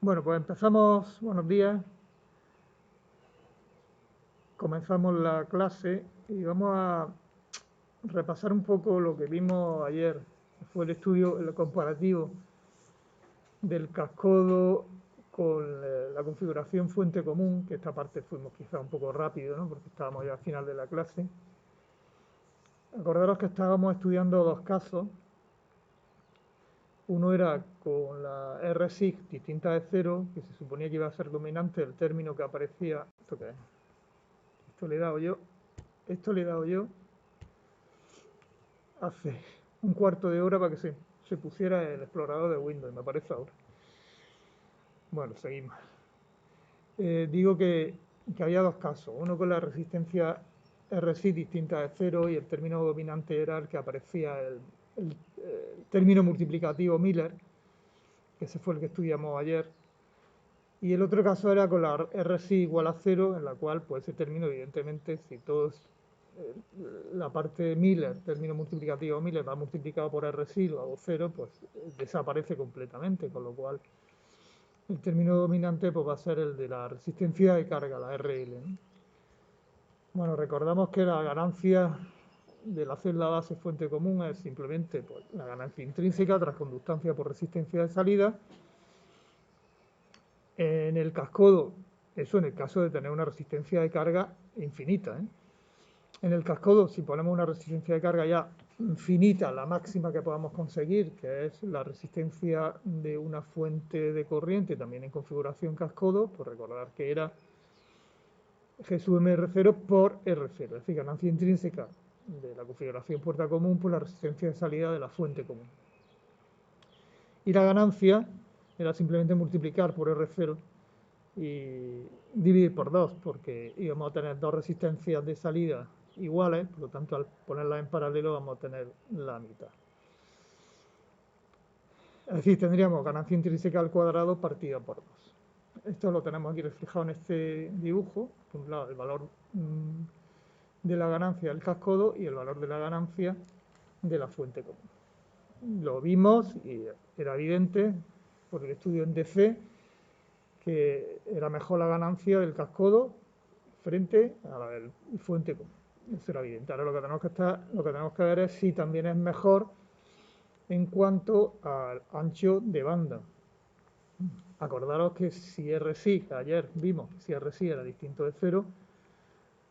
Bueno, pues empezamos, buenos días, comenzamos la clase y vamos a repasar un poco lo que vimos ayer, que fue el estudio, el comparativo del cascodo con la configuración fuente común, que esta parte fuimos quizá un poco rápido, ¿no? Porque estábamos ya al final de la clase. Acordaros que estábamos estudiando dos casos. Uno era con la RSIG distinta de cero, que se suponía que iba a ser dominante el término que aparecía. ¿Esto qué es? Esto le he dado yo. Esto le he dado yo hace un cuarto de hora para que se pusiera el explorador de Windows, me parece ahora. Bueno, seguimos. Digo que había dos casos, uno con la resistencia RSI distinta de cero y el término dominante era el que aparecía el término multiplicativo Miller, que ese fue el que estudiamos ayer, y el otro caso era con la RSI igual a cero, en la cual pues ese término evidentemente si todos la parte Miller, término multiplicativo Miller, va multiplicado por RSI, lo hago cero, pues desaparece completamente, con lo cual el término dominante pues, va a ser el de la resistencia de carga, la RL, ¿no? Bueno, recordamos que la ganancia de la celda base fuente común es simplemente pues, la ganancia intrínseca tras conductancia por resistencia de salida. En el cascodo, eso en el caso de tener una resistencia de carga infinita, ¿eh? En el cascodo, si ponemos una resistencia de carga ya infinita, la máxima que podamos conseguir, que es la resistencia de una fuente de corriente, también en configuración cascodo, pues recordar que era G sub MR0 por R0, es decir, ganancia intrínseca de la configuración puerta común por la resistencia de salida de la fuente común. Y la ganancia era simplemente multiplicar por R0 y dividir por 2, porque íbamos a tener dos resistencias de salida iguales, por lo tanto al ponerlas en paralelo vamos a tener la mitad. Es decir, tendríamos ganancia intrínseca al cuadrado partida por 2. Esto lo tenemos aquí reflejado en este dibujo. Por un lado, el valor de la ganancia del cascodo y el valor de la ganancia de la fuente común. Lo vimos y era evidente por el estudio en DC que era mejor la ganancia del cascodo frente a la del fuente común. Eso era evidente. Ahora lo que tenemos que ver es si también es mejor en cuanto al ancho de banda. Acordaros que si RSI, ayer vimos que si RSI era distinto de cero,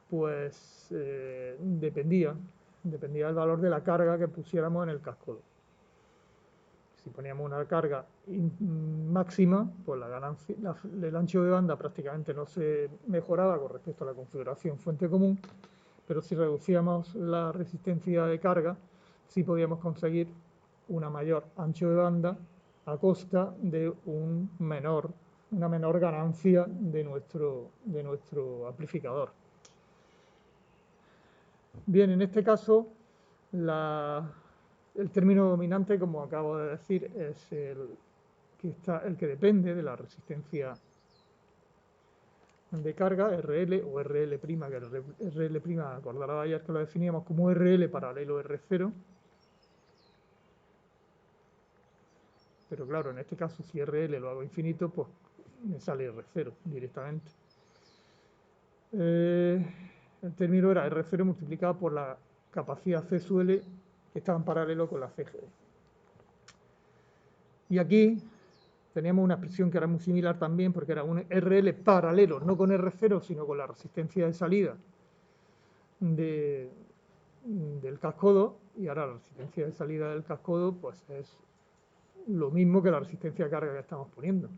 pues dependía del valor de la carga que pusiéramos en el cascodo. Si poníamos una carga máxima, pues el ancho de banda prácticamente no se mejoraba con respecto a la configuración fuente común, pero si reducíamos la resistencia de carga, sí podíamos conseguir una mayor ancho de banda a costa de una menor ganancia de nuestro amplificador. Bien, en este caso, el término dominante, como acabo de decir, es el que depende de la resistencia de carga, RL o RL', que RL', acordará ayer que lo definíamos como RL paralelo R0, pero claro, en este caso si RL lo hago infinito, pues me sale R0 directamente. El término era R0 multiplicado por la capacidad C sub L que estaba en paralelo con la CGD. Y aquí teníamos una expresión que era muy similar también, porque era un RL paralelo, no con R0, sino con la resistencia de salida del cascodo, y ahora la resistencia de salida del cascodo pues es lo mismo que la resistencia de carga que estamos poniendo.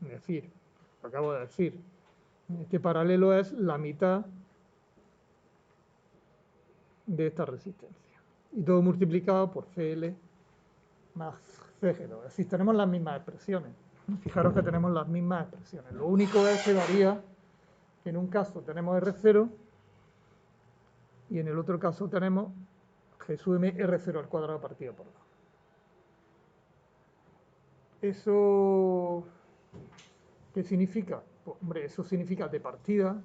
Es decir, lo acabo de decir, este paralelo es la mitad de esta resistencia. Y todo multiplicado por CL más CG2. Es decir, tenemos las mismas expresiones. Fijaros que tenemos las mismas expresiones. Lo único es que varía que en un caso tenemos R0 y en el otro caso tenemos G sub M R0 al cuadrado partido por 2. ¿Eso qué significa? Pues, hombre, eso significa de partida,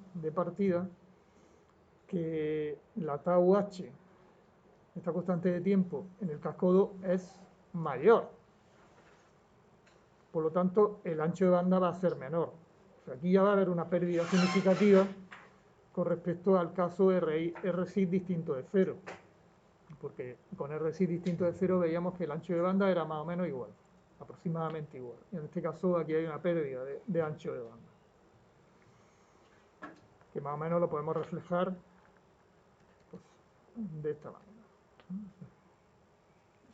que la tau H, esta constante de tiempo, en el cascodo es mayor. Por lo tanto, el ancho de banda va a ser menor. O sea, aquí ya va a haber una pérdida significativa con respecto al caso RSI distinto de 0, porque con RSI distinto de 0 veíamos que el ancho de banda era más o menos igual, aproximadamente igual. Y en este caso aquí hay una pérdida de ancho de banda, que más o menos lo podemos reflejar pues, de esta manera.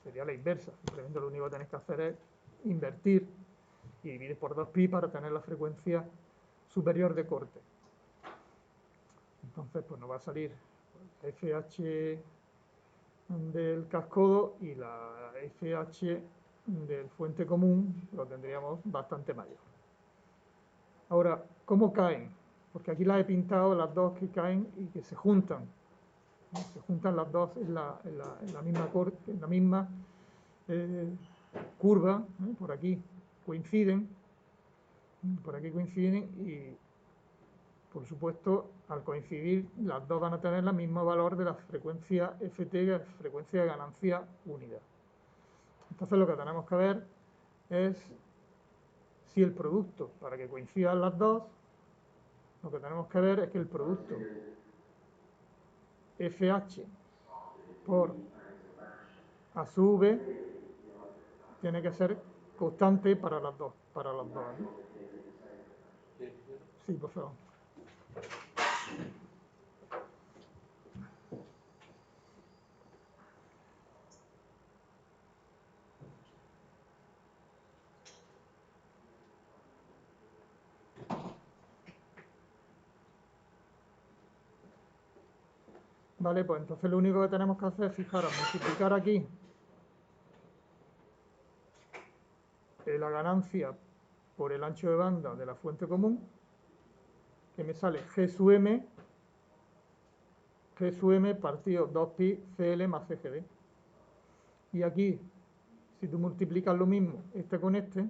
Sería la inversa, simplemente lo único que tenéis que hacer es invertir y dividir por 2pi para tener la frecuencia superior de corte. Entonces, pues nos va a salir la FH del cascodo y la FH del fuente común, lo tendríamos bastante mayor. Ahora, ¿cómo caen? Porque aquí las he pintado las dos que caen y que se juntan. ¿No? Se juntan las dos en la misma curva, por aquí coinciden y por supuesto al coincidir las dos van a tener el mismo valor de la frecuencia FT, que es la frecuencia de ganancia unidad. Entonces lo que tenemos que ver es si el producto, para que coincidan las dos, lo que tenemos que ver es que el producto FH por A sub V tiene que ser constante para las dos, ¿no? Sí, por favor. Vale, pues entonces lo único que tenemos que hacer es, fijaros, multiplicar aquí la ganancia por el ancho de banda de la fuente común, que me sale G sub m partido 2pi CL más CGD. Y aquí, si tú multiplicas lo mismo, este con este,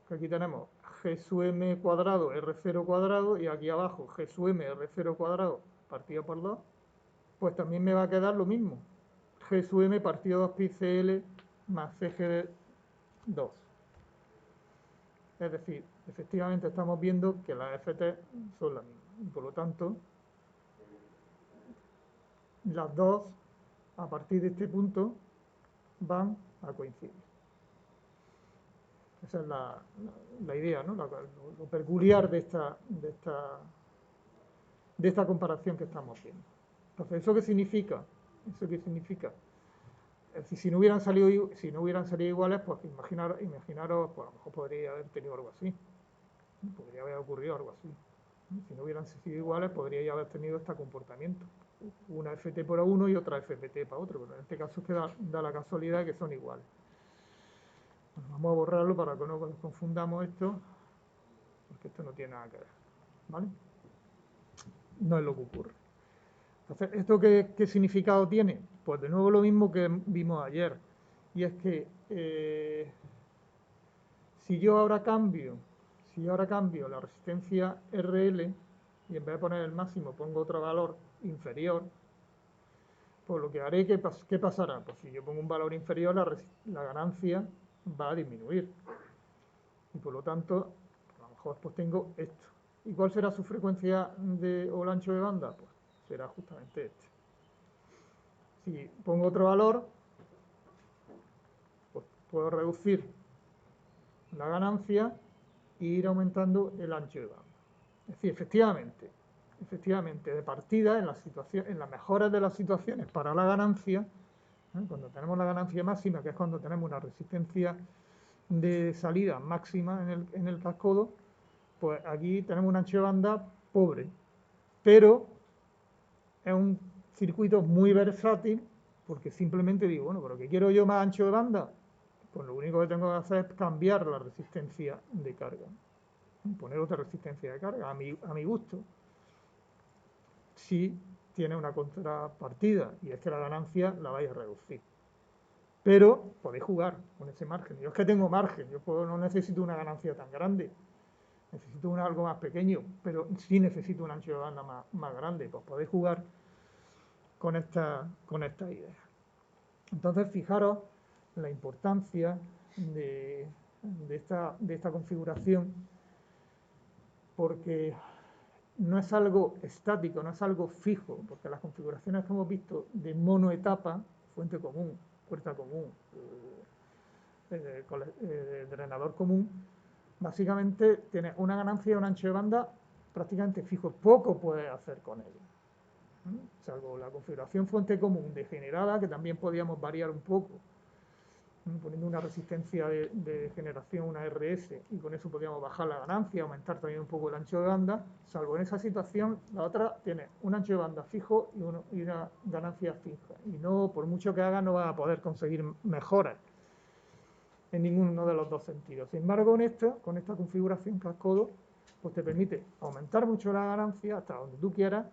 que aquí tenemos G sub m cuadrado R0 cuadrado y aquí abajo G sub m R0 cuadrado partido por 2, pues también me va a quedar lo mismo. G sub m partido 2pi CL más CGD 2. Es decir, efectivamente estamos viendo que las FT son las mismas. Y por lo tanto, las dos, a partir de este punto, van a coincidir. Esa es la idea, ¿no? Lo peculiar de esta comparación que estamos viendo. Entonces, ¿eso qué significa? ¿Eso qué significa? Es decir, si no hubieran salido iguales, pues imaginaros, pues a lo mejor podría haber tenido algo así. Podría haber ocurrido algo así. Si no hubieran sido iguales, podría haber tenido este comportamiento. Una FT para uno y otra FPT para otro, pero en este caso es que da la casualidad de que son iguales. Bueno, vamos a borrarlo para que no confundamos esto, porque esto no tiene nada que ver, ¿vale? No es lo que ocurre. Entonces, ¿esto qué significado tiene? Pues de nuevo lo mismo que vimos ayer, y es que si yo ahora cambio la resistencia RL y en vez de poner el máximo pongo otro valor inferior, pues lo que haré, ¿qué pasará? Pues si yo pongo un valor inferior, la ganancia va a disminuir. Y por lo tanto, a lo mejor pues tengo esto. ¿Y cuál será su frecuencia o el ancho de banda? Pues será justamente este. Si pongo otro valor, pues puedo reducir la ganancia e ir aumentando el ancho de banda. Es decir, efectivamente, de partida, en las mejoras de las situaciones para la ganancia, cuando tenemos la ganancia máxima, que es cuando tenemos una resistencia de salida máxima en el cascodo, pues aquí tenemos un ancho de banda pobre, pero es un circuito muy versátil, porque simplemente digo, bueno, pero ¿qué quiero yo más ancho de banda? Pues lo único que tengo que hacer es cambiar la resistencia de carga, poner otra resistencia de carga a mi gusto. Si tiene una contrapartida y es que la ganancia la vais a reducir. Pero podéis jugar con ese margen. Yo es que tengo margen, no necesito una ganancia tan grande, necesito algo más pequeño, pero sí necesito un ancho de banda más grande, pues podéis jugar con esta idea. Entonces, fijaros la importancia de de esta configuración, porque no es algo estático, no es algo fijo, porque las configuraciones que hemos visto de monoetapa, fuente común, puerta común, drenador común, básicamente tiene una ganancia y un ancho de banda prácticamente fijo. Poco puedes hacer con ello, salvo la configuración fuente común degenerada, que también podíamos variar un poco, poniendo una resistencia de generación, una RS, y con eso podíamos bajar la ganancia, aumentar también un poco el ancho de banda. Salvo en esa situación, la otra tiene un ancho de banda fijo y una ganancia fija, y no, por mucho que haga, no va a poder conseguir mejoras en ninguno de los dos sentidos. Sin embargo, con esta configuración cascodo, pues te permite aumentar mucho la ganancia hasta donde tú quieras.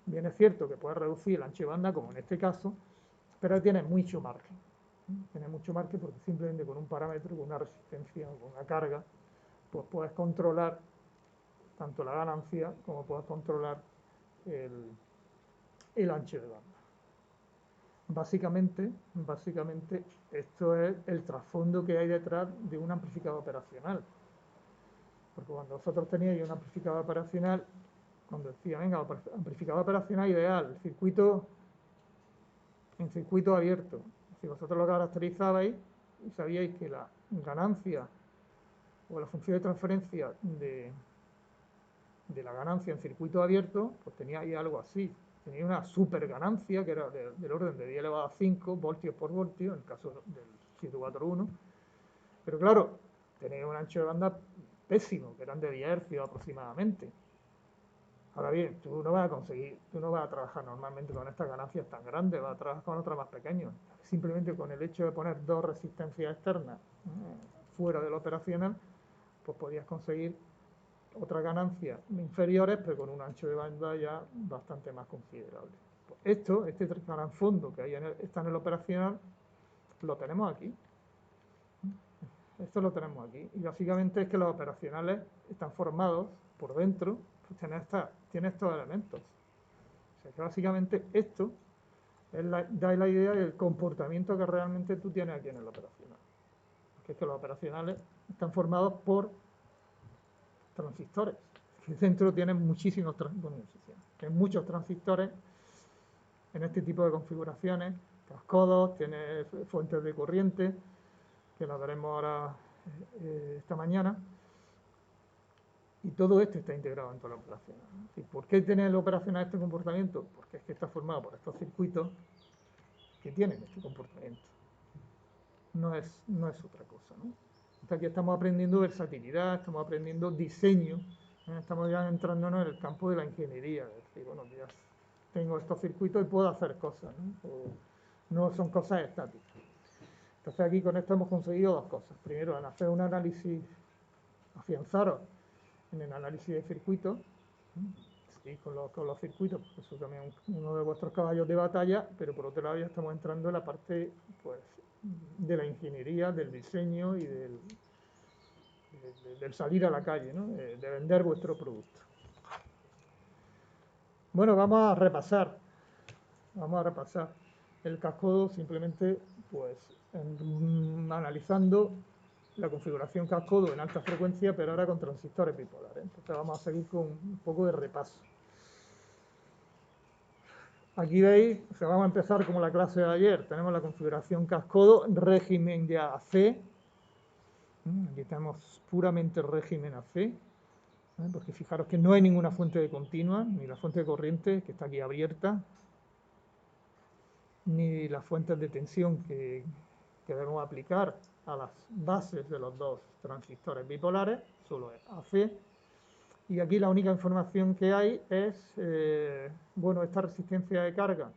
Bien, es cierto que puedes reducir el ancho de banda, como en este caso, pero tienes mucho margen. Tienes mucho margen porque simplemente con un parámetro, con una resistencia o con una carga, pues puedes controlar tanto la ganancia como puedes controlar el ancho de banda. Básicamente, esto es el trasfondo que hay detrás de un amplificador operacional. Porque cuando vosotros teníais un amplificador operacional, cuando decía, venga, amplificador operacional ideal, en circuito abierto, si vosotros lo caracterizabais y sabíais que la ganancia o la función de transferencia de la ganancia en circuito abierto, pues teníais algo así. Tenía una super ganancia que era del orden de 10 elevado a 5 voltios por voltio, en el caso del 741. Pero claro, tenía un ancho de banda pésimo, que eran de 10 hercios aproximadamente. Ahora bien, tú no vas a trabajar normalmente con estas ganancias tan grandes, vas a trabajar con otras más pequeñas. Simplemente con el hecho de poner dos resistencias externas fuera del operacional, pues podías conseguir otras ganancias inferiores, pero con un ancho de banda ya bastante más considerable. Pues este gran fondo que está en el operacional, lo tenemos aquí. Esto lo tenemos aquí. Y básicamente es que los operacionales están formados por dentro, pues tiene estos elementos. O sea que básicamente esto da la idea del comportamiento que realmente tú tienes aquí en el operacional. Porque es que los operacionales están formados por transistores. Que dentro tienen muchos transistores en este tipo de configuraciones, cascodos, tiene fuentes de corriente, que las veremos ahora esta mañana, y todo esto está integrado en toda la operación. ¿Por qué tiene el operacional este comportamiento? Porque es que está formado por estos circuitos que tienen este comportamiento. No es otra cosa, ¿no? Hasta aquí estamos aprendiendo versatilidad, estamos aprendiendo diseño, estamos ya entrándonos en el campo de la ingeniería. Es decir, bueno, ya tengo estos circuitos y puedo hacer cosas, no son cosas estáticas. Entonces aquí con esto hemos conseguido dos cosas. Primero, en hacer un análisis, afianzaros en el análisis de circuitos, sí, con los circuitos, porque eso también es uno de vuestros caballos de batalla, pero por otro lado ya estamos entrando en la parte pues, de la ingeniería, del diseño y del salir a la calle, ¿no? De vender vuestro producto. Bueno, vamos a repasar el cascodo simplemente pues analizando la configuración cascodo en alta frecuencia, pero ahora con transistores bipolares. Entonces vamos a seguir con un poco de repaso. Aquí veis, vamos a empezar como la clase de ayer. Tenemos la configuración cascodo, régimen de AC. Aquí tenemos puramente régimen AC, porque fijaros que no hay ninguna fuente de continua, ni la fuente de corriente, que está aquí abierta, ni las fuentes de tensión que debemos aplicar a las bases de los dos transistores bipolares, solo es AC. Y aquí la única información que hay es, bueno, esta resistencia de carga.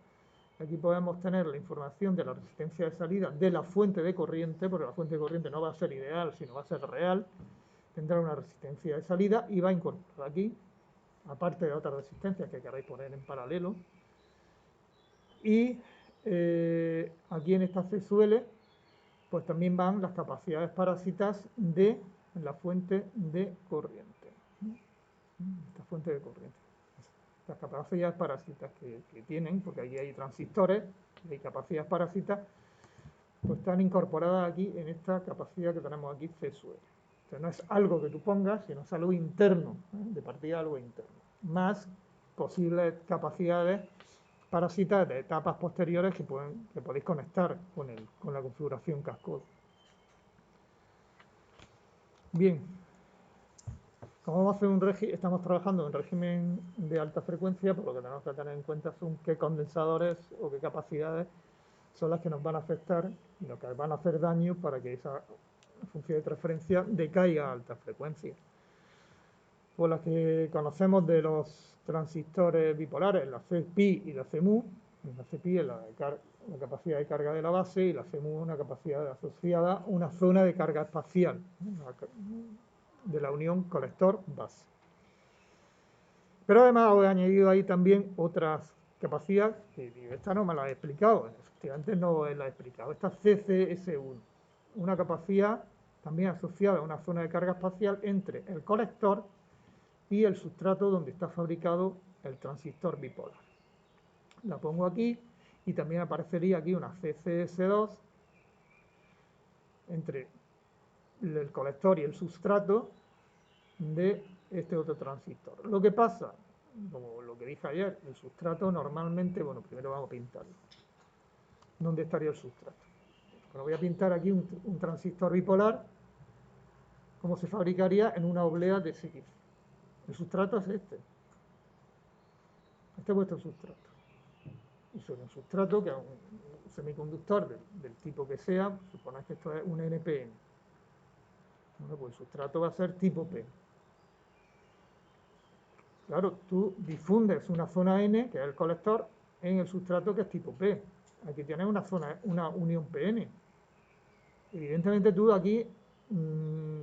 Aquí podemos tener la información de la resistencia de salida de la fuente de corriente, porque la fuente de corriente no va a ser ideal, sino va a ser real. Tendrá una resistencia de salida y va a incorporar aquí, aparte de otras resistencias que queráis poner en paralelo. Y aquí en esta CSUL, pues también van las capacidades parásitas de la fuente de corriente. Esta fuente de corriente. Las capacidades parásitas que tienen, porque aquí hay transistores, hay capacidades parásitas, pues están incorporadas aquí en esta capacidad que tenemos aquí C sub L. O sea, no es algo que tú pongas, sino es algo interno, de partida algo interno, más posibles capacidades parásitas de etapas posteriores que podéis conectar con la configuración cascode. Bien, como vamos a hacer estamos trabajando en régimen de alta frecuencia, por lo que tenemos que tener en cuenta son qué condensadores o qué capacidades son las que nos van a afectar y lo que van a hacer daño para que esa función de transferencia decaiga a alta frecuencia. Pues las que conocemos de los transistores bipolares, la CPI y la CMU. La CPI es la capacidad de carga de la base y la CMU es una capacidad asociada a una zona de carga espacial de la unión colector-base. Pero además os he añadido ahí también otras capacidades, que esta no me la he explicado, efectivamente no la he explicado. Esta CCS1, una capacidad también asociada a una zona de carga espacial entre el colector y el sustrato donde está fabricado el transistor bipolar. La pongo aquí y también aparecería aquí una CCS2 entre el colector y el sustrato de este otro transistor. Lo que pasa, como lo que dije ayer, el sustrato normalmente, bueno, primero vamos a pintarlo. ¿Dónde estaría el sustrato? Bueno, voy a pintar aquí un transistor bipolar, como se fabricaría en una oblea de SX. El sustrato es este. Este es vuestro sustrato. Y sobre un sustrato, que es un semiconductor del tipo que sea, suponed que esto es un NPN. Bueno, pues el sustrato va a ser tipo P. Claro, tú difundes una zona N, que es el colector, en el sustrato que es tipo P. Aquí tienes una unión PN. Evidentemente tú aquí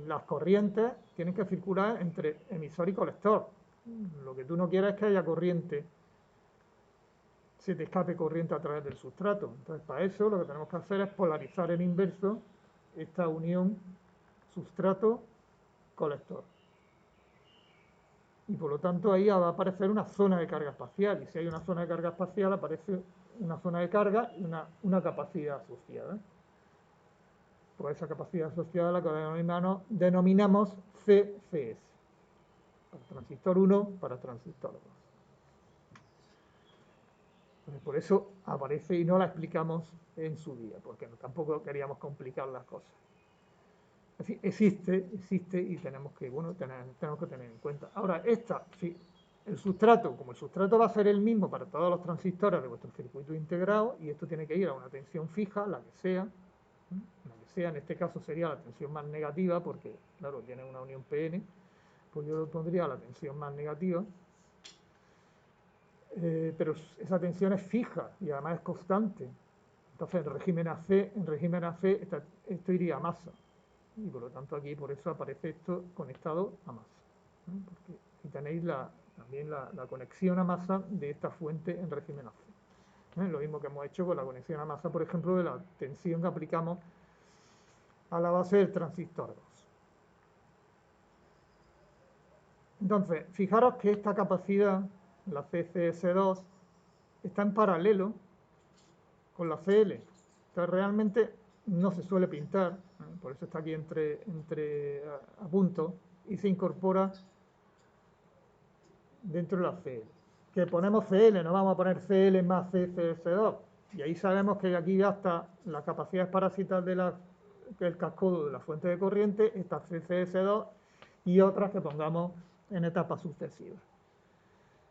las corrientes tienen que circular entre emisor y colector. Lo que tú no quieres es que haya corriente, se te escape corriente a través del sustrato. Entonces, para eso lo que tenemos que hacer es polarizar en inverso esta unión sustrato-colector. Y por lo tanto ahí va a aparecer una zona de carga espacial. Y si hay una zona de carga espacial, aparece una zona de carga y una capacidad asociada. Pues esa capacidad asociada a la que denominamos CCS. Para transistor 1, para transistor 2. Entonces, por eso aparece y no la explicamos en su día, porque tampoco queríamos complicar las cosas. Es decir, existe y tenemos que tener en cuenta. Ahora, el sustrato, como el sustrato va a ser el mismo para todos los transistores de vuestro circuito integrado, y esto tiene que ir a una tensión fija, la que sea, en este caso sería la tensión más negativa, porque, claro, tiene una unión PN, pues yo lo pondría a la tensión más negativa, pero esa tensión es fija y además es constante. Entonces, en régimen AC esto iría a masa. Y por lo tanto aquí por eso aparece esto conectado a masa. Porque aquí tenéis también la conexión a masa de esta fuente en régimen AC. Lo mismo que hemos hecho con la conexión a masa, por ejemplo, de la tensión que aplicamos a la base del transistor 2. Entonces, fijaros que esta capacidad, la CCS2, está en paralelo con la CL. Entonces, realmente no se suele pintar, por eso está aquí a punto, y se incorpora dentro de la CL. Que ponemos CL, no vamos a poner CL más CCS2. Y ahí sabemos que aquí ya está las capacidades parásitas del cascodo de la fuente de corriente, esta CCS2 y otras que pongamos en etapas sucesivas.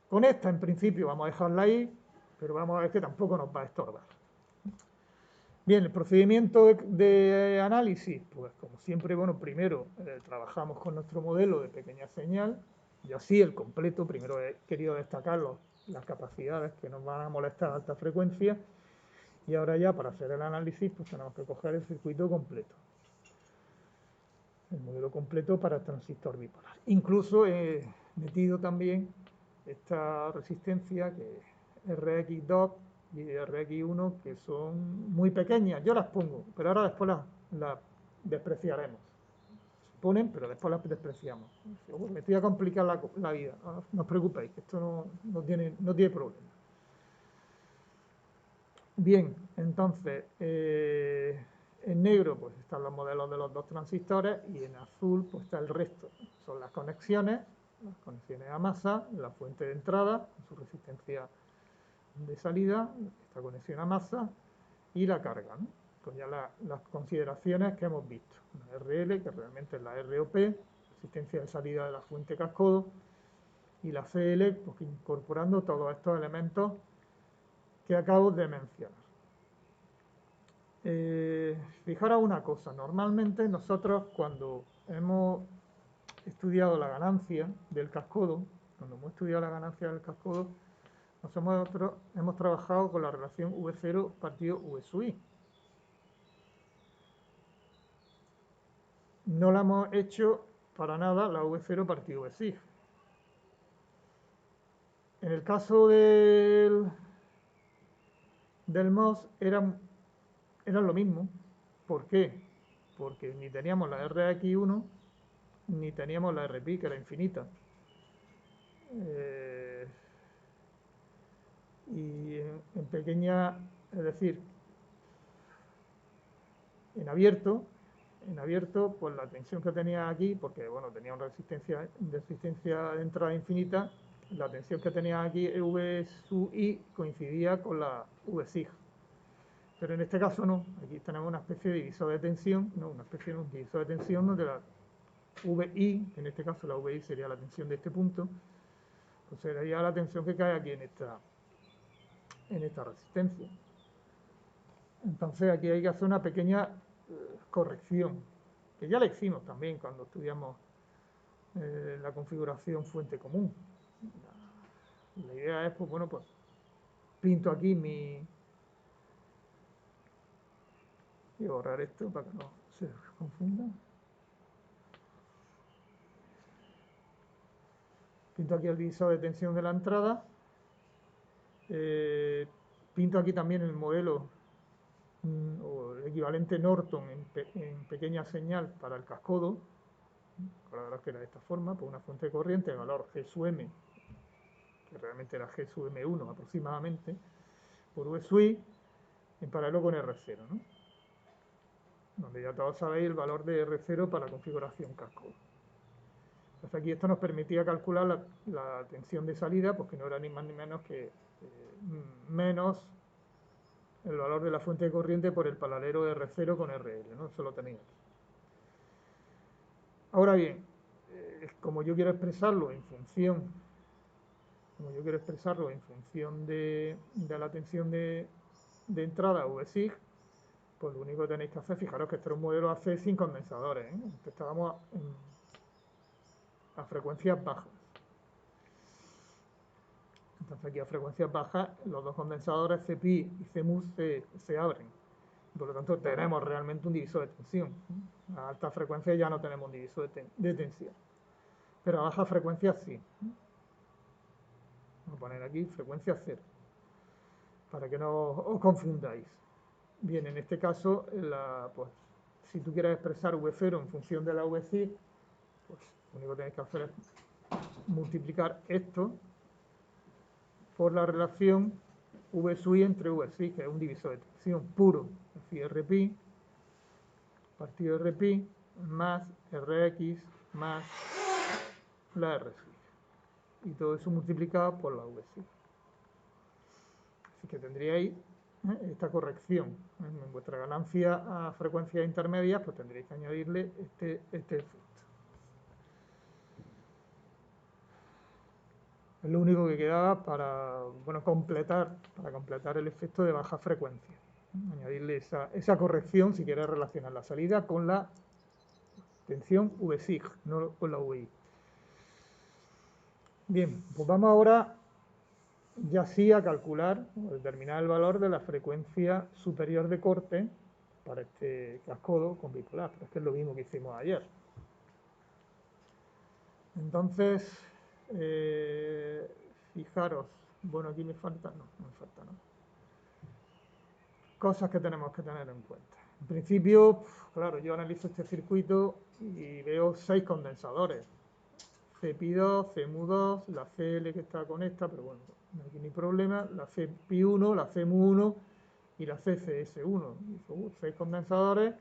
Con esta, en principio, vamos a dejarla ahí, pero vamos a ver que tampoco nos va a estorbar. Bien, el procedimiento de análisis, pues como siempre, bueno, primero trabajamos con nuestro modelo de pequeña señal, y así el completo, primero he querido destacar las capacidades que nos van a molestar a alta frecuencia, y ahora ya para hacer el análisis, pues tenemos que coger el circuito completo. El modelo completo para el transistor bipolar. Incluso he metido también esta resistencia que es RX2 y RX1, que son muy pequeñas. Yo las pongo, pero ahora después las despreciaremos. Se ponen, pero después las despreciamos. Me estoy a complicar la vida. No os preocupéis, que esto no tiene problema. Bien, entonces, En negro pues están los modelos de los dos transistores y en azul pues está el resto. Son las conexiones a masa, la fuente de entrada, su resistencia de salida, esta conexión a masa y la carga, ¿no? Pues ya las consideraciones que hemos visto. Una RL, que realmente es la ROP, resistencia de salida de la fuente cascodo, y la CL, pues incorporando todos estos elementos que acabo de mencionar. Fijaros una cosa, normalmente nosotros cuando hemos estudiado la ganancia del cascodo, nosotros hemos trabajado con la relación V0 partido V sub I. No la hemos hecho para nada la V0 partido V sig. En el caso del MOS eran lo mismo. ¿Por qué? Porque ni teníamos la RX1 ni teníamos la RPi, que era infinita. Y en pequeña, es decir, en abierto, pues la tensión que tenía aquí, porque bueno, tenía una resistencia de entrada infinita, la tensión que tenía aquí V sub I coincidía con la V sig. Pero en este caso no, aquí tenemos una especie de divisor de tensión, un divisor de tensión donde la VI, que en este caso la VI sería la tensión de este punto, pues sería la tensión que cae aquí en esta resistencia. Entonces aquí hay que hacer una pequeña corrección, que ya la hicimos también cuando estudiamos la configuración fuente común. La idea es, pues bueno, pues pinto aquí voy a borrar esto para que no se confunda. Pinto aquí el divisor de tensión de la entrada. Pinto aquí también el modelo o el equivalente Norton en pequeña señal para el cascodo. Acordaros que era de esta forma, por una fuente de corriente de valor G sub M, que realmente era G sub M1 aproximadamente, por V sub I, en paralelo con R0, ¿no? Donde ya todos sabéis el valor de R0 para la configuración cascodo. Entonces aquí esto nos permitía calcular la tensión de salida, pues que no era ni más ni menos que menos el valor de la fuente de corriente por el paralelo de R0 con RL, ¿no? Eso lo tenéis aquí. Ahora bien, como yo quiero expresarlo en función de la tensión de entrada V sig, pues lo único que tenéis que hacer, fijaros que este era un modelo AC sin condensadores, ¿eh? Estábamos a frecuencias bajas. Entonces aquí a frecuencias bajas los dos condensadores CPI y CMUS se abren. Por lo tanto tenemos realmente un divisor de tensión. A alta frecuencia ya no tenemos un divisor de tensión. Pero a baja frecuencia sí. Vamos a poner aquí frecuencia 0. Para que no os confundáis. Bien, en este caso, pues, si tú quieres expresar V0 en función de la VC, pues lo único que tenéis que hacer es multiplicar esto por la relación V sub I entre VC, que es un divisor de tensión puro. Es decir, RPi partido RPi más Rx más la R sig. Y todo eso multiplicado por la VC. Así que tendríais esta corrección. En vuestra ganancia a frecuencias intermedias, pues tendréis que añadirle este efecto. Es lo único que quedaba para completar el efecto de baja frecuencia. Añadirle esa corrección si quieres relacionar la salida con la tensión V sig, no con la VI. Bien, pues vamos ahora ya sí a calcular o determinar el valor de la frecuencia superior de corte para este cascodo con bipolar, pero es que es lo mismo que hicimos ayer. Entonces, fijaros, bueno, aquí me falta, no me falta nada. Cosas que tenemos que tener en cuenta. En principio, claro, yo analizo este circuito y veo 6 condensadores. CPI2, CMU2, la CL que está con esta, pero bueno, no hay ni problema, la CPI1, la CMU1 y la CCS1. Dice, 6 condensadores,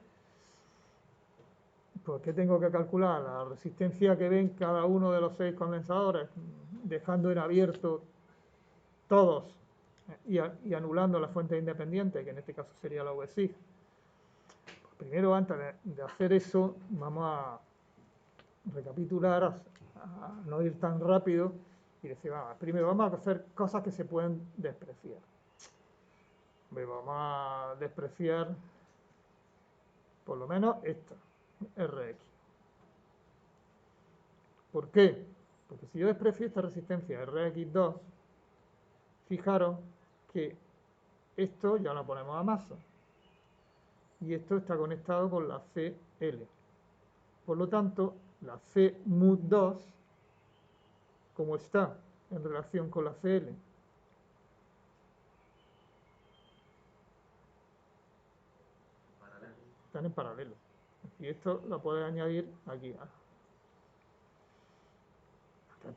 pues ¿qué tengo que calcular? La resistencia que ven cada uno de los 6 condensadores, dejando en abierto todos y anulando la fuente independiente, que en este caso sería la VSIG. Pues primero, antes de hacer eso, vamos a recapitular, a no ir tan rápido y decir, primero vamos a hacer cosas que se pueden despreciar. Vamos a despreciar por lo menos esta, Rx. ¿Por qué? Porque si yo desprecio esta resistencia Rx2, fijaros que esto ya lo ponemos a masa y esto está conectado con la CL. Por lo tanto, la CMUD2, ¿cómo está en relación con la CL? Están en paralelo. Y esto lo puedes añadir aquí.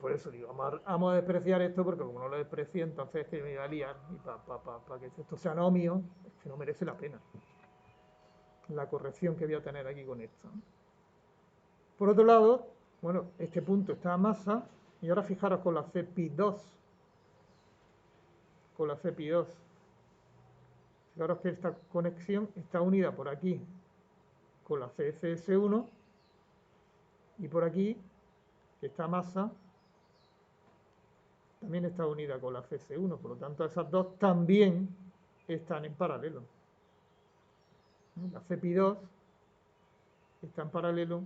Por eso digo, vamos a despreciar esto, porque como no lo desprecio, entonces es que me voy a liar. Y para que esto sea anomio, es que no merece la pena la corrección que voy a tener aquí con esto. Por otro lado, bueno, este punto está a masa, y ahora fijaros con la CPI2. Con la CPI2. Fijaros que esta conexión está unida por aquí con la CSS1 y por aquí, que está a masa, también está unida con la CS1, por lo tanto esas dos también están en paralelo. La CPI2 está en paralelo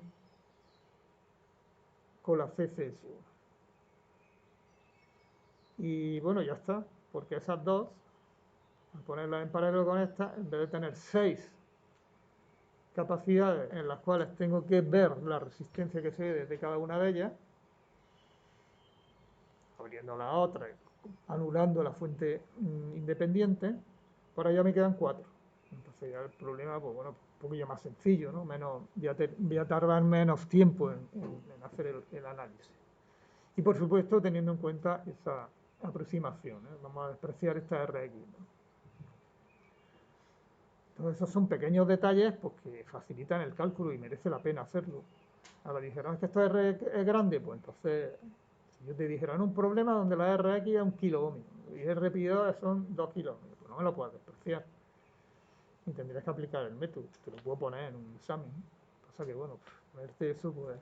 con la CCS1. Y bueno, ya está, porque esas dos, al ponerlas en paralelo con esta, en vez de tener 6 capacidades en las cuales tengo que ver la resistencia que se ve desde cada una de ellas, abriendo la otra, anulando la fuente independiente, por allá me quedan 4. Entonces ya el problema, pues bueno, un poquillo más sencillo, ¿no? Menos, voy a tardar menos tiempo en hacer el análisis. Y por supuesto, teniendo en cuenta esa aproximación, ¿eh? Vamos a despreciar esta Rx, ¿no? Entonces esos son pequeños detalles pues, que facilitan el cálculo y merece la pena hacerlo. Ahora dijeron, ¿es que esto es grande? Pues entonces, si yo te dijera, un problema donde la Rx es 1 kilo ohmio y el RPI2 son 2 kilos ohmios, pues no me lo puedes despreciar. Y tendrías que aplicar el método, te lo puedo poner en un examen. Pasa que, bueno, verte eso, pues,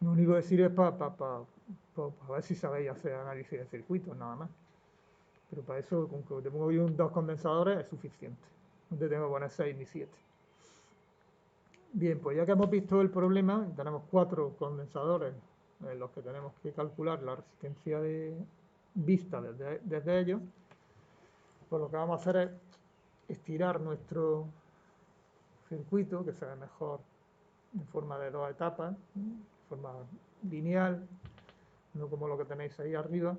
lo único que sirve es para ver si sabéis hacer análisis de circuitos, nada más. Pero para eso, con que te pongo yo 2 condensadores, es suficiente. No te tengo que poner 6 ni 7. Bien, pues ya que hemos visto el problema, tenemos 4 condensadores en los que tenemos que calcular la resistencia de vista desde ellos, pues lo que vamos a hacer es estirar nuestro circuito, que se ve mejor en forma de 2 etapas, en forma lineal, no como lo que tenéis ahí arriba,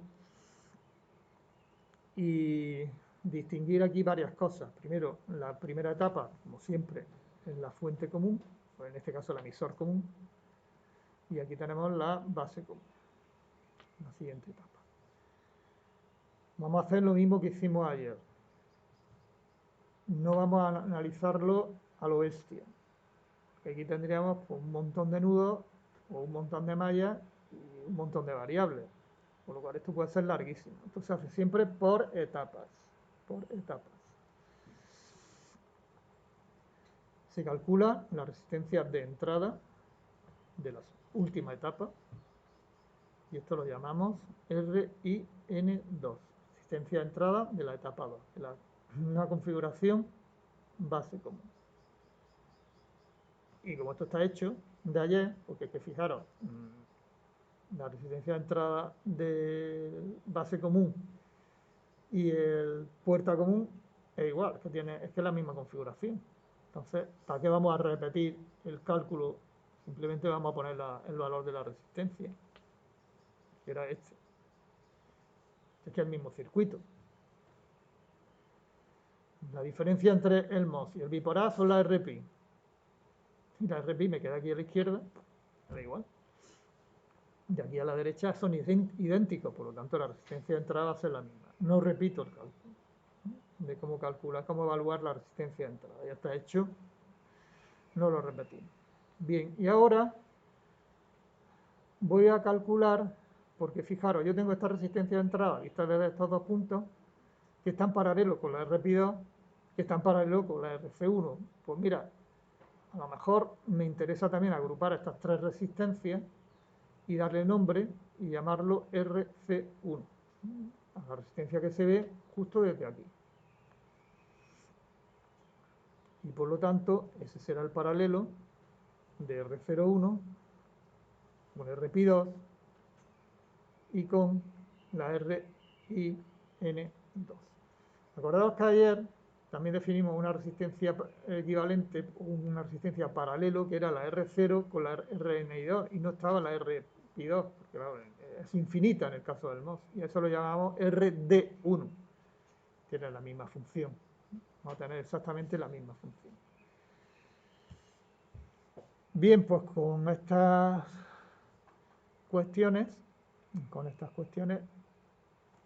y distinguir aquí varias cosas. Primero, la primera etapa, como siempre, es la fuente común, o en este caso el emisor común, y aquí tenemos la base común, la siguiente etapa. Vamos a hacer lo mismo que hicimos ayer. No vamos a analizarlo a lo bestia. Aquí tendríamos pues, un montón de nudos o un montón de mallas y un montón de variables. Por lo cual esto puede ser larguísimo. Esto se hace siempre por etapas. Por etapas. Se calcula la resistencia de entrada de la última etapa. Y esto lo llamamos RIN2. Resistencia de entrada de la etapa 2. Una configuración base común. Y como esto está hecho de ayer, porque es que fijaros, la resistencia de entrada de base común y el puerta común es igual, es que es la misma configuración. Entonces, ¿para qué vamos a repetir el cálculo? Simplemente vamos a poner el valor de la resistencia, que era este. Es que es el mismo circuito. La diferencia entre el MOS y el bipolar son las RPI. Y la RPI me queda aquí a la izquierda, da igual. De aquí a la derecha son idénticos, por lo tanto la resistencia de entrada va a ser la misma. No repito el cálculo. de cómo calcular, cómo evaluar la resistencia de entrada. Ya está hecho, no lo repetimos. Bien, y ahora voy a calcular, porque fijaros, yo tengo esta resistencia de entrada vista desde estos dos puntos, que están paralelos con la RP2, que están paralelos con la RC1. Pues mira, a lo mejor me interesa también agrupar estas tres resistencias y darle nombre y llamarlo RC1, a la resistencia que se ve justo desde aquí. Y por lo tanto, ese será el paralelo de R01 con RP2 y con la RIN2. Acordaos que ayer también definimos una resistencia equivalente, una resistencia paralelo, que era la R0 con la RN2, y no estaba la RP2, porque claro, es infinita en el caso del MOS, y eso lo llamamos RD1, tiene la misma función. Vamos a tener exactamente la misma función. Bien, pues con estas cuestiones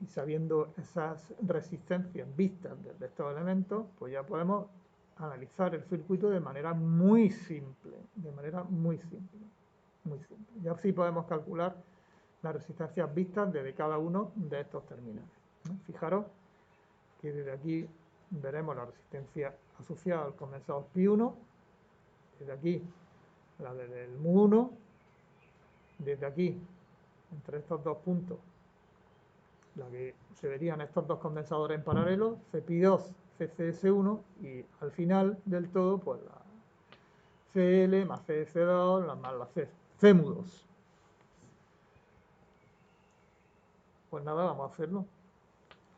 y sabiendo esas resistencias vistas desde estos elementos, pues ya podemos analizar el circuito de manera muy simple, muy simple. Y así podemos calcular las resistencias vistas desde cada uno de estos terminales. Fijaros que desde aquí veremos la resistencia asociada al condensador pi1, desde aquí la del mu1, desde aquí, entre estos dos puntos, la que se verían estos dos condensadores en paralelo, CPI2, CCS1, y al final del todo, pues la CL más CS2 más la CMU2. Pues nada, vamos a hacerlo.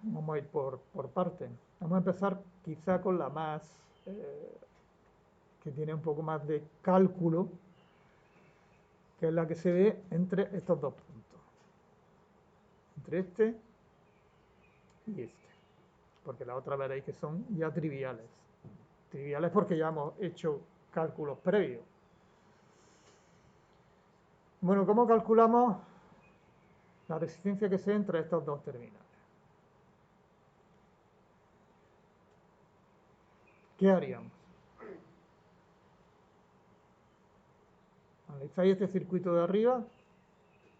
Vamos a ir por partes. Vamos a empezar quizá con la más, que tiene un poco más de cálculo, que es la que se ve entre estos dos puntos. Entre este y este. Porque la otra veréis que son ya triviales. Triviales porque ya hemos hecho cálculos previos. Bueno, ¿cómo calculamos la resistencia que se entre estos dos terminales? ¿Qué haríamos? ¿Analizáis este circuito de arriba,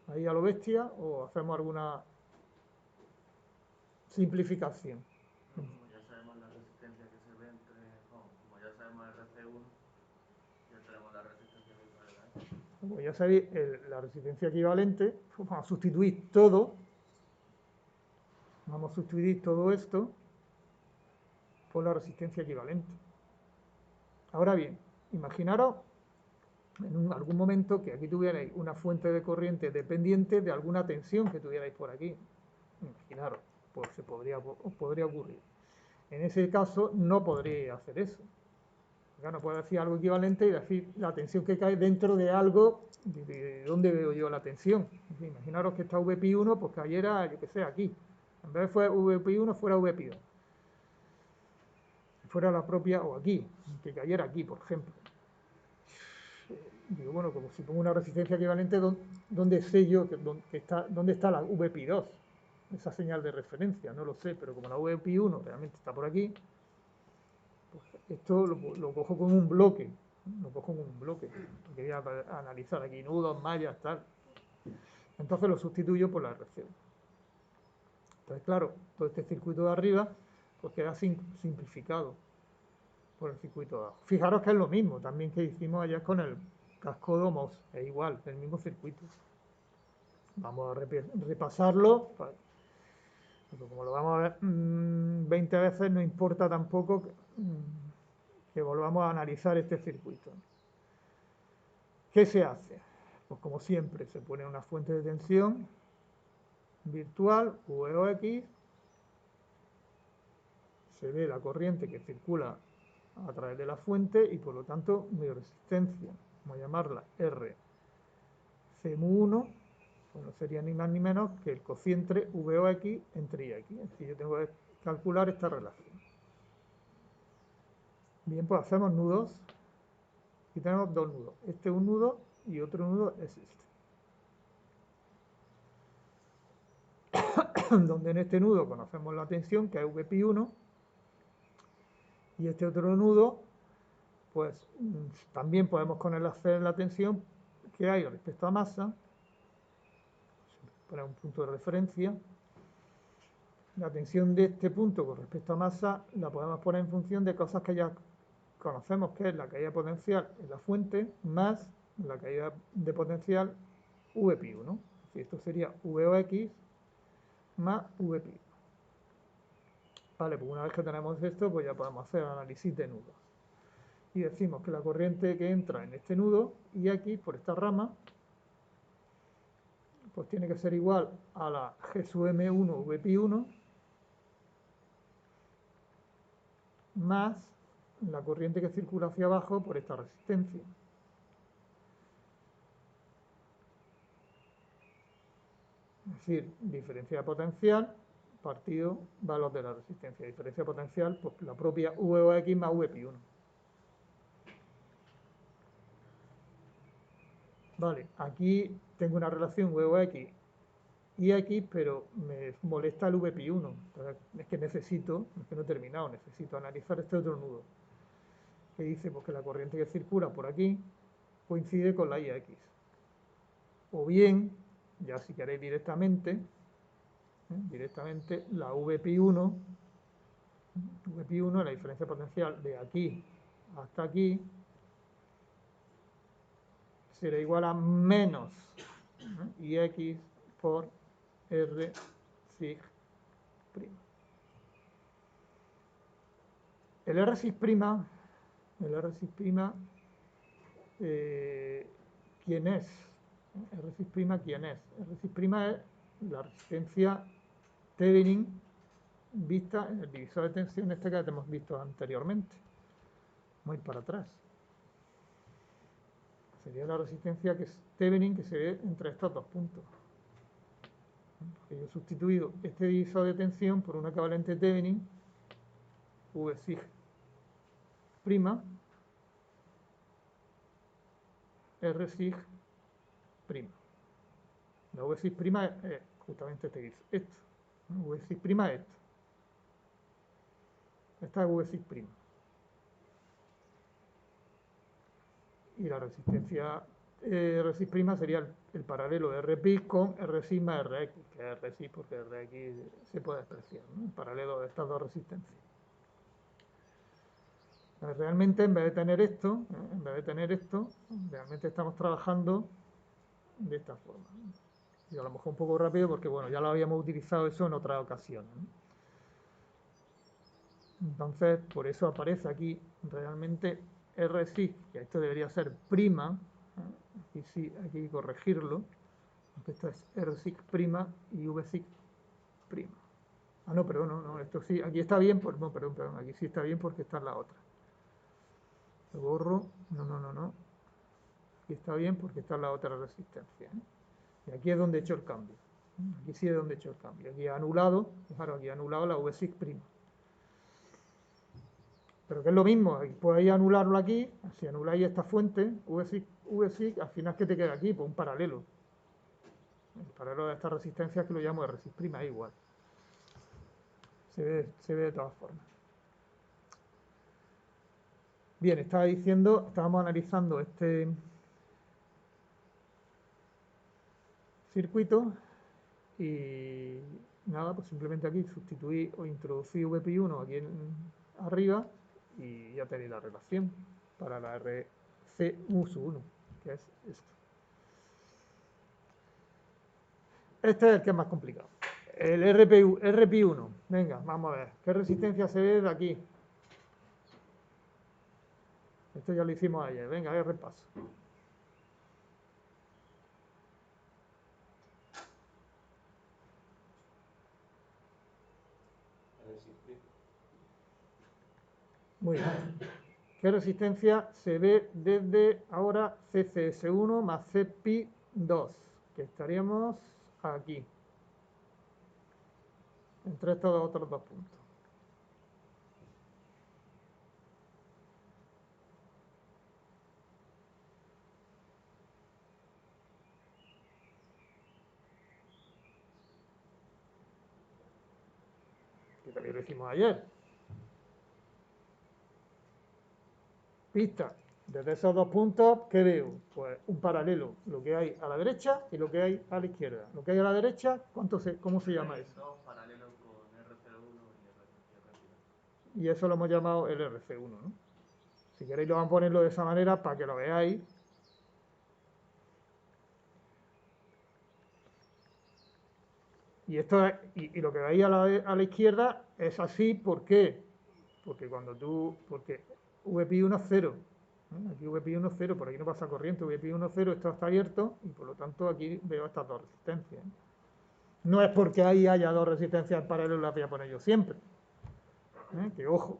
ahí a lo bestia, o hacemos alguna simplificación? Como ya sabemos la resistencia que se ve entre, como ya sabemos RC1, ya tenemos la resistencia equivalente. Como ya sabéis, la resistencia equivalente, pues vamos a sustituir todo, esto por la resistencia equivalente. Ahora bien, imaginaros en algún momento que aquí tuvierais una fuente de corriente dependiente de alguna tensión que tuvierais por aquí. Imaginaros, pues os podría ocurrir. En ese caso no podría hacer eso. Ya no puedo decir algo equivalente y decir la tensión que cae dentro de algo, de dónde veo yo la tensión. Imaginaros que esta VPI1 pues cayera, yo que sé, aquí. En vez de VPI1 fuera VPI2. Fuera la propia, o aquí, que cayera aquí, por ejemplo. Digo, bueno, como si pongo una resistencia equivalente, ¿dónde sé yo dónde está la VPI2? Esa señal de referencia, no lo sé, pero como la VPI1 realmente está por aquí, pues esto lo cojo con un bloque, porque voy a analizar aquí nudos, mallas, tal. Entonces lo sustituyo por la RC1. Entonces, claro, todo este circuito de arriba pues queda simplificado por el circuito de abajo. Fijaros que es lo mismo también que hicimos ayer con el cascodo MOS, es igual, el mismo circuito. Vamos a repasarlo, porque como lo vamos a ver 20 veces, no importa tampoco que volvamos a analizar este circuito. ¿Qué se hace? Pues como siempre, se pone una fuente de tensión virtual, VOX, se ve la corriente que circula a través de la fuente y por lo tanto mi resistencia, vamos a llamarla R CMU1, pues no sería ni más ni menos que el cociente VOX entre IX. Es decir, yo tengo que calcular esta relación. Bien, pues hacemos nudos. Aquí tenemos dos nudos. Este es un nudo y otro nudo es este. Donde en este nudo conocemos la tensión, que es VPI1, Y este otro nudo, pues también podemos conocer la tensión que hay respecto a masa, para un punto de referencia. La tensión de este punto con respecto a masa la podemos poner en función de cosas que ya conocemos, que es la caída potencial en la fuente más la caída de potencial Vπ1. Esto sería VOX más Vπ. Vale, pues una vez que tenemos esto, pues ya podemos hacer el análisis de nudos. Y decimos que la corriente que entra en este nudo, Ix por esta rama, pues tiene que ser igual a la G sub M1 Vp1 más la corriente que circula hacia abajo por esta resistencia. Es decir, diferencia potencial partido valor de la resistencia. Diferencia potencial, pues la propia VOX más Vp1. Vale, aquí tengo una relación VOX y X, pero me molesta el Vp1. Entonces, es que no he terminado, necesito analizar este otro nudo. Que dice pues, que la corriente que circula por aquí coincide con la IX. O bien, ya si queréis directamente la Vp1, la diferencia potencial de aquí hasta aquí, será igual a menos Ix por R sig prima. El R sig prima, ¿quién es? R sig prima, ¿quién es? R sig prima es la resistencia Thevenin vista en el divisor de tensión este que hemos visto anteriormente. Vamos a ir para atrás. Sería la resistencia que es Thevenin que se ve entre estos dos puntos. Porque yo he sustituido este divisor de tensión por una equivalente Thevenin V sig prima R sig prima. La V sig prima es justamente esto. V sig prima es esto. Esta es V sig prima. Y la resistencia R sig prima sería el paralelo de Rp con R sig más Rx, que es R sig porque Rx se puede despreciar, ¿no? El paralelo de estas dos resistencias. Realmente en vez de tener esto, realmente estamos trabajando de esta forma. Y a lo mejor un poco rápido porque bueno, ya lo habíamos utilizado eso en otras ocasiones, ¿no? Entonces, por eso aparece aquí realmente R sig, que esto debería ser prima, aquí sí hay que corregirlo, porque esto es R sig prima y V sig prima. Ah, no, perdón, no, esto sí, aquí está bien, pues no, perdón, aquí sí está bien porque está en la otra. Lo borro, no. Aquí está bien porque está en la otra resistencia, ¿eh? Y aquí es donde he hecho el cambio. Aquí sí es donde he hecho el cambio. Aquí he anulado, fijaros, aquí he anulado la V sig prima. Pero que es lo mismo, podéis anularlo aquí, si anuláis esta fuente, V sig, al final, ¿qué te queda aquí? Pues un paralelo. El paralelo de esta resistencia que lo llamo R sig prima, es igual. Se ve de todas formas. Bien, estábamos analizando este circuito y nada, pues simplemente aquí sustituí o introducí Vp1 aquí arriba y ya tenéis la relación para la RC-1, que es esto. Este es el que es más complicado. El RP1. Venga, vamos a ver. ¿Qué resistencia se ve de aquí? Esto ya lo hicimos ayer. Venga, a repaso. Muy bien. ¿Qué resistencia se ve desde ahora CCS1 más CPI2? Que estaríamos aquí. Entre estos otros dos puntos. Que también lo hicimos ayer. Vista desde esos dos puntos, ¿qué veo? Pues un paralelo, lo que hay a la derecha y lo que hay a la izquierda. Lo que hay a la derecha, ¿cómo se llama eso? Dos paralelos con RC1 y RC2. Y eso lo hemos llamado el RC1, ¿no? Si queréis lo vamos a ponerlo de esa manera para que lo veáis. Y, y lo que veis a la izquierda es así, ¿por qué? Porque porque VPI1 es 0. Aquí VPI1 es 0, por aquí no pasa corriente, VPI1 es 0, esto está abierto y por lo tanto aquí veo estas dos resistencias. No es porque ahí haya dos resistencias en paralelo, las voy a poner yo siempre. Que ojo,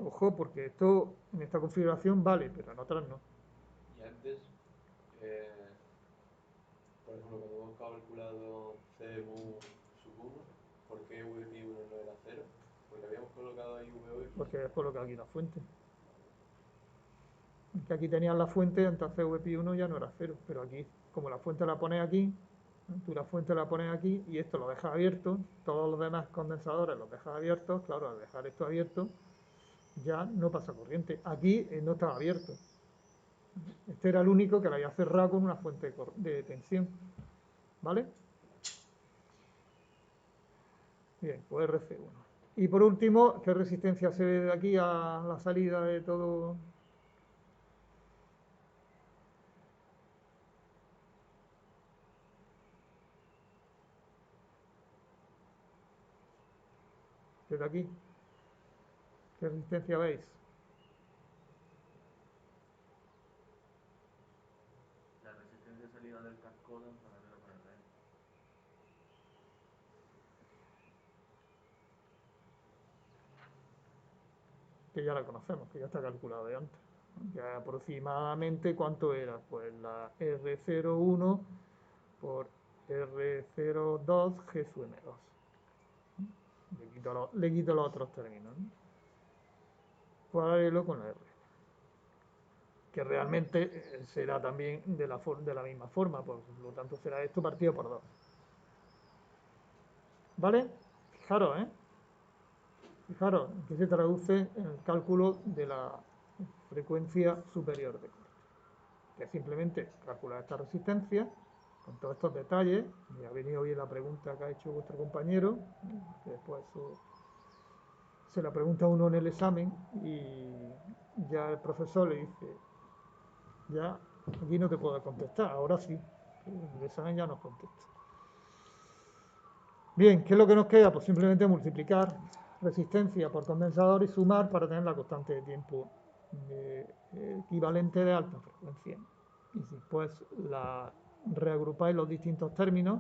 ojo, porque esto en esta configuración vale, pero en otras no. Y antes, por ejemplo, cuando hemos calculado CMU sub 1, ¿por qué VPI1 no era 0? Porque habíamos colocado ahí VOX. Porque he colocado aquí la fuente. Que aquí tenías la fuente, entonces VPI1 ya no era 0, pero aquí, como la fuente la pones aquí, tú la fuente la pones aquí y esto lo dejas abierto, todos los demás condensadores los dejas abiertos, claro, al dejar esto abierto ya no pasa corriente. Aquí no estaba abierto. Este era el único que lo había cerrado con una fuente de tensión. ¿Vale? Bien, pues RC1. Y por último, ¿qué resistencia se ve de aquí a la salida de todo? Desde aquí. ¿Qué resistencia veis? La resistencia de salida del cascodo en paralelo con el RN. Que ya la conocemos, que ya está calculada de antes. Ya aproximadamente, ¿cuánto era? Pues la R01 por R02 G sub M2. Le quito los otros términos, ¿no? Paralelo con la R, que realmente será también de la misma forma, por lo tanto será esto partido por 2. ¿Vale? Fijaros, ¿eh? Fijaros que se traduce en el cálculo de la frecuencia superior de corte, que es simplemente calcular esta resistencia con todos estos detalles. Me ha venido bien la pregunta que ha hecho vuestro compañero, que después eso se la pregunta a uno en el examen y ya el profesor le dice, ya aquí no te puedo contestar, ahora sí, en el examen ya nos contesta. Bien, ¿qué es lo que nos queda? Pues simplemente multiplicar resistencia por condensador y sumar para tener la constante de tiempo equivalente de alta frecuencia. Y después reagrupáis los distintos términos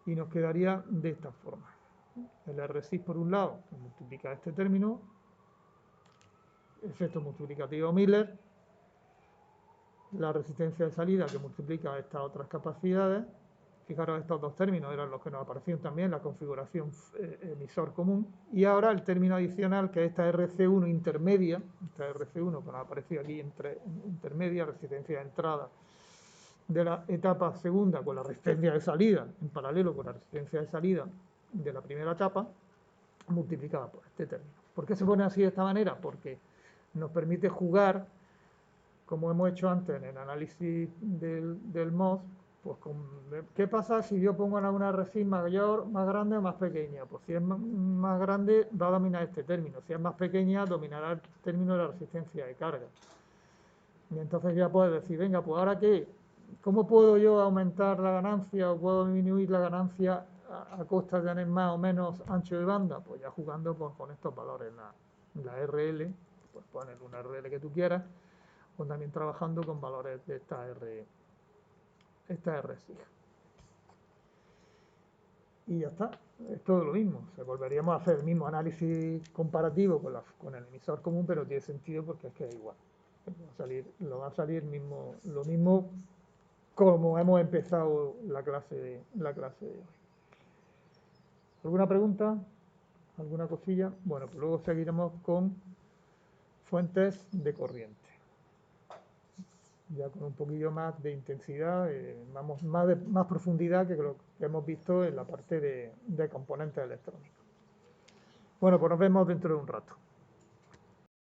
y nos quedaría de esta forma. El R6 por un lado, que multiplica este término, efecto multiplicativo Miller, la resistencia de salida que multiplica estas otras capacidades. Fijaros, estos dos términos eran los que nos aparecían también en la configuración emisor común. Y ahora el término adicional, que es esta RC1 intermedia, esta RC1 que nos ha aparecido aquí intermedia, resistencia de entrada de la etapa segunda con la resistencia de salida, en paralelo con la resistencia de salida de la primera etapa, multiplicada por este término. ¿Por qué se pone así de esta manera? Porque nos permite jugar, como hemos hecho antes en el análisis del MOS, pues ¿qué pasa si yo pongo en una resist mayor, más grande o más pequeña? Pues si es más grande va a dominar este término, si es más pequeña dominará el término de la resistencia de carga. Y entonces ya puedes decir, venga, pues ahora qué, ¿cómo puedo yo aumentar la ganancia o puedo disminuir la ganancia a costa de tener más o menos ancho de banda? Pues ya jugando con estos valores, la RL, pues poner una RL que tú quieras, o también trabajando con valores de esta RSIG. Y ya está, es todo lo mismo. O sea, volveríamos a hacer el mismo análisis comparativo con el emisor común, pero tiene sentido porque es que es igual. Va a salir lo mismo como hemos empezado la clase de hoy. ¿Alguna pregunta? ¿Alguna cosilla? Bueno, pues luego seguiremos con fuentes de corriente. Ya con un poquillo más de intensidad, más profundidad que lo que hemos visto en la parte de componentes electrónicos. Bueno, pues nos vemos dentro de un rato.